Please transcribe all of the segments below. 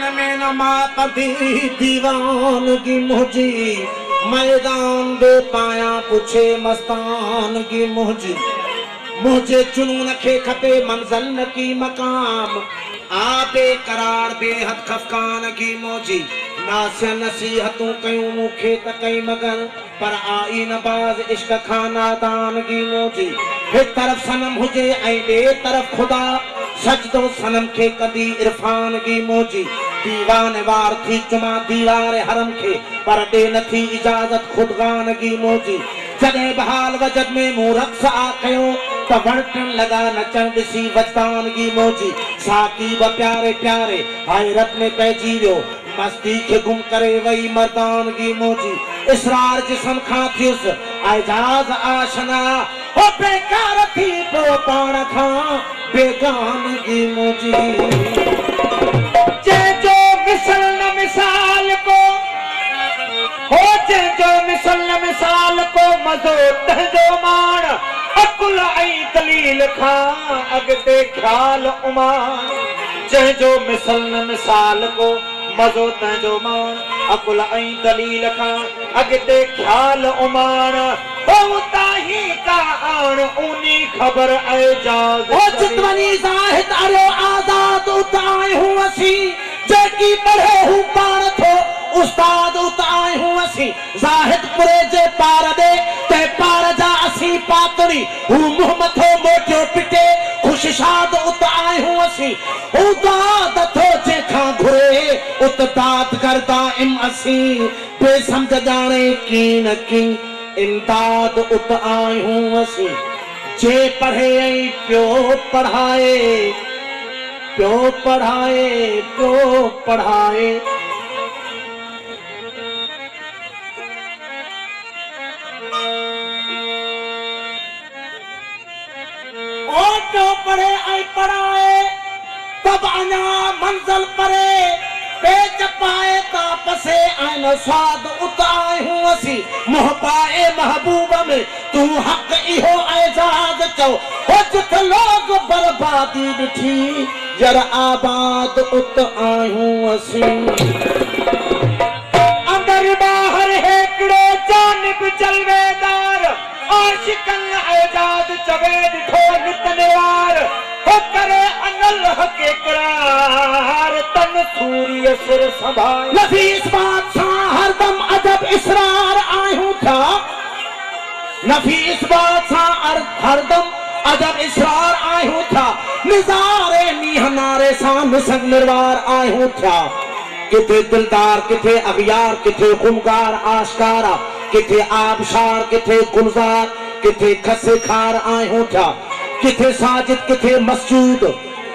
न में न मापती दीवानगी मुझी मैदान बे पाया पुछे मस्तानगी मुझी मुझे जुनून खे खपे मंज़िल न की मकाम आबे करार बेहद खफकान की मोजी नासिया नसीहतूं कयूं मूंखे त कई मगर पर आई न बाज़ इश्क खानादान की मोजी हिक तरफ़ सनम हुजे ऐं ॿिए तरफ़ खुदा सजदो सनम खे कदी इरफान की मोजी दीवान वार थी चुमा दीवार हरम खे पर ॾे नथी इजाज़त खुदगान की मोजी जॾहिं बहाल वजद में मूं रक़्स आ कयो त वणटण लॻा नचण ॾिसी वजदान की मोजी साकी ब प्यारे प्यारे हैरत में पइजी वियो मस्ती खे गुम करे वई मर्दान की मोजी इसरार जिस्म खां थियुसि एजाज़ आशना हो बेकार थी पियो पाण खां बेगानगी मुझी जंहिंजो मिसल न मिसाल को हो जंहिंजो मिसल न मिसाल को मज़ो तंहिंजो माण अकुल ऐं दलील खां अॻिते ख़्याल उमान जंहिंजो मिसल न मिसाल को मज़ो तंहिंजो माण अकुल ऐं दलील खां अॻिते ख़्याल उमान हो ताही का आण ऊनी ख़बर एजाज़ हो चितवनी ज़ाहिद अरे आज़ाद उताए हूं असी जेकी पढ़े हूं पाण थो उस्ताद उताए हूं असी ज़ाहिद पुरे जे पार दे ते पार जा असी पातड़ी हूं मुंह मथो मोटियो पिटे खुशशाद उताए हूं असी हूं दाद थो जेखां घुरे उत दाद करदा इम असी बेसमझ ॼाणे की न की इमदाद उत आए हूं असी जे पढ़े ऐं पियो पढ़ाए पियो पढ़ाए पियो पढ़ाए ओ पियो पढ़े ऐं पढ़ाए तब अञा मंज़िल परे पेच पाए तापसे ऐं स्वाद उताए हूं असी मोह पाए महबूब में तू हक़ इहो एजाज़ चओ हो जिथ लोग बर्बादी ॾिठी जर आबाद उत आहियूं असी अंदर ॿाहिर हिकिड़ो जानिब जलवेदार आशिकन एजाज़ चवे ॾिठो नित निवार हो करे अनल हक़ इक़रार तन सूरीअ सिर संभाल नफ़ीस बात सां हरदम अदब इसरार आहियूं था नफ़ीस बात सां हरदम अदब इसरार आहियूं था निज़ारे नीहनारे सां निसंग निर्वार आहियूं था किथे दिलदार किथे अगियार किथे खुमगार आशकारा किथे आबशार किथे गुलजार किथे खसे खार आहियूं था किथे साजिद किथे मसजूद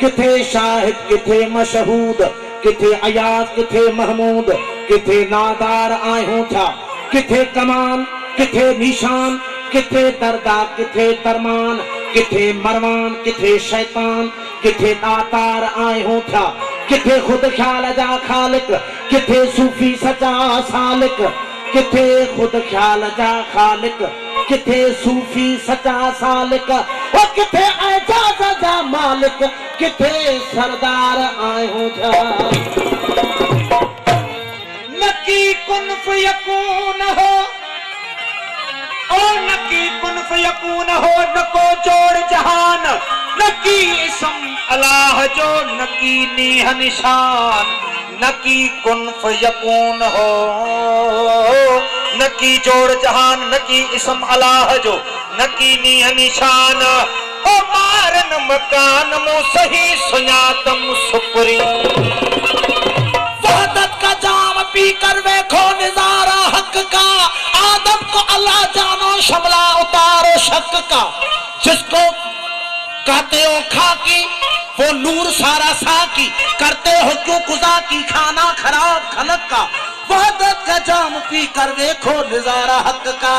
किथे शाहिद किथे मशहूद किथे अयाज किथे महमूद किथे नादार आहियूं था किथे कमान किथे निशान किथे दरदा किथे दरमान किथे मरवान किथे शैतान किथे दातार आहियूं था किथे खुद ख्याल जा खालिक किथे सूफी सचा सालिक किथे खुद ख्याल जा खालिक किथे सूफी सचा सालिक ओ किथे एजाज़ जा मालिक किथे सरदार आहियूं था नकी कुन फयकून हो ओ नकी कुन फयकून हो नको जोड़ जहान नकी इसम अल्लाह जो नकी नीह निशान नकी कुन फयकून हो नकी जोड़ जहान नकी इसम अल्लाह जो नकी नीह निशान ओ मारन मकान मो सही सुञातम सुपरी वहदत का जाम पी कर देखो निजारा हक का आदम को अल्लाह जानो शमला उतारो शक का जिसको कहते हो खाकी वो नूर सारा साकी करते हो क्यों गुजा की खाना खराब खलक का वहदत का जाम पी कर देखो नजारा हक का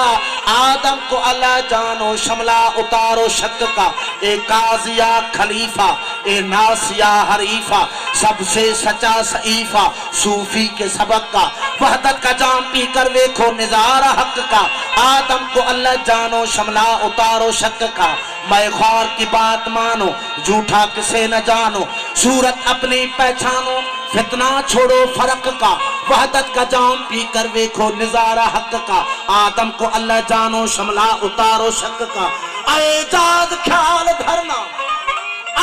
आदम को अल्लाह जानो शमला उतारो शक का ए काजिया खलीफा ए नासिया हरीफा सबसे सच्चा सईफा सूफी के सबक का वहदत का जाम पी कर देखो नजारा हक का आदम को अल्लाह जानो शमला उतारो शक का मैं ख्वार की बात मानो झूठा किसे न जानो सूरत अपनी पहचानो फितना छोड़ो फर्क का, वहदत का जाम पी कर देखो नजारा हक का। आदम को अल्लाह जानो, शमला उतारो शक का। एजाज ख्याल धरना,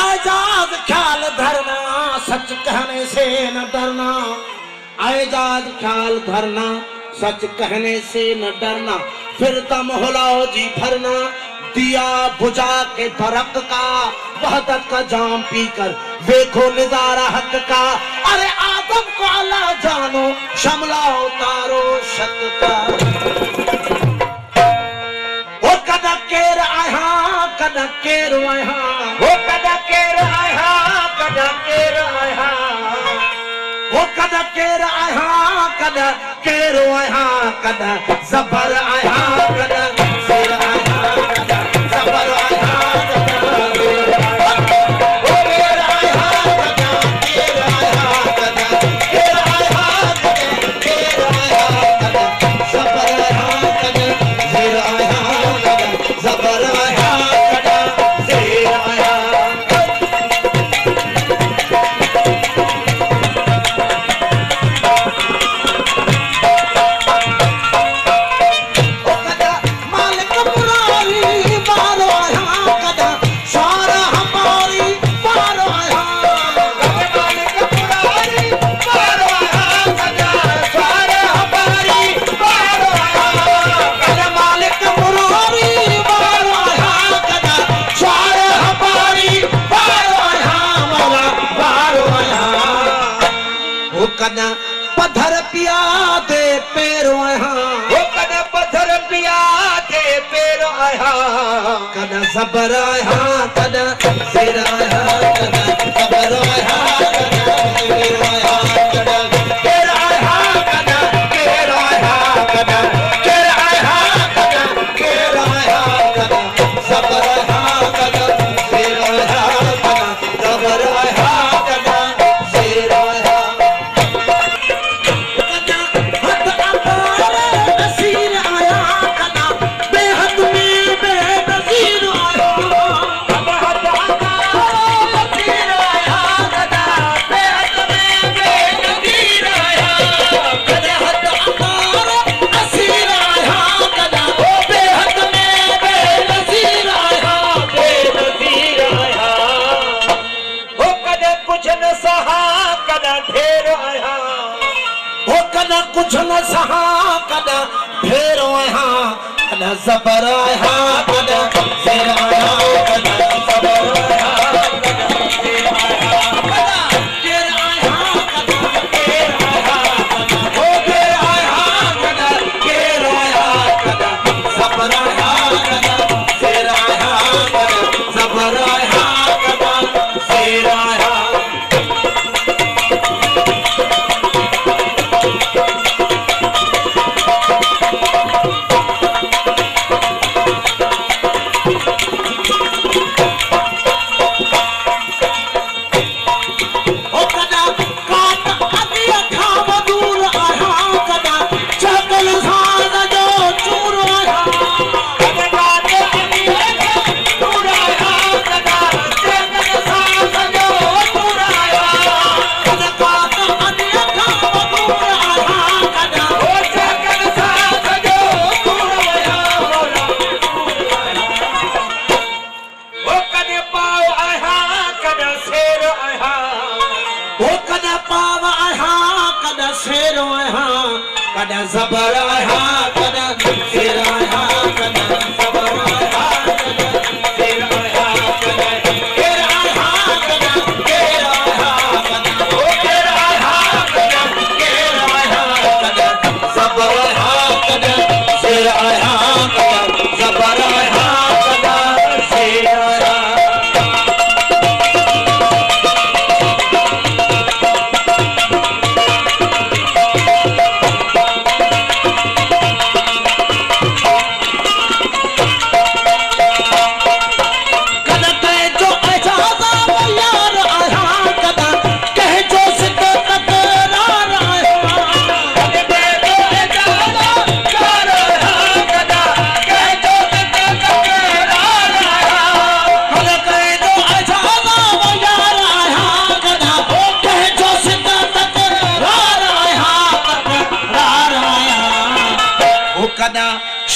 एजाज ख्याल धरना, सच कहने से न डरना। एजाज ख्याल धरना, सच कहने से न डरना। फिर दम हुलाओ जी भरना, दिया बुझा के फरक का, वहदत का जाम पीकर देखो नजारा हक का। अरे आदम को अल्लाह जानो, शमला उतारो शक का। वो कदा केर आया, कदा केर आया, वो कदा केर आया, कदा केर आया, वो कदा केर आया, कदा केर आया, कदा जबर आया, कदा सिर आया, कदा जबर आया, वो केर आया, कदा केर आया, कदा केर आया, कदा केर आया, कदा जबर आया, कदा सिर आया, कदा जबर आया, कदा सिर आया। कदा पत्थर पिया दे पैरो आया, वो कदा पत्थर पिया दे पैरो आया, कदा सबर आया, कदा सिर आया, कदा सबर आया, कदा सिर आया, कदा केर आया, कदा केर आया, कदा केर आया, कदा केर आया, कदा सबर आया, कदा सिर आया, कदा सबर आया, कदा सिर आया। कुछ न सहा कदा फेरो आया, कदा सबर आया, कदा सिर आया, कदा सबर आया, कदा सिर आया, कदा केर आया, कदा केर आया, कदा हो केर आया, कदा केर आया, कदा सबर आया, कदा सिर आया, कदा सबर आया, कदा सिर आया। कदा सबर आया, कदा सिर आया, कदा सबर आया, कदा सिर आया, कदा केर आया, कदा केर आया, कदा हो केर आया, कदा केर आया, कदा सबर आया, कदा सिर आया, कदा सबर आया, कदा सिर आया। कदा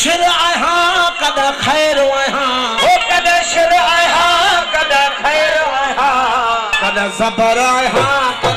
शिर आया कदा खैर आया हो कदा शिर आया कदा खैर आया कदा ज़बर आया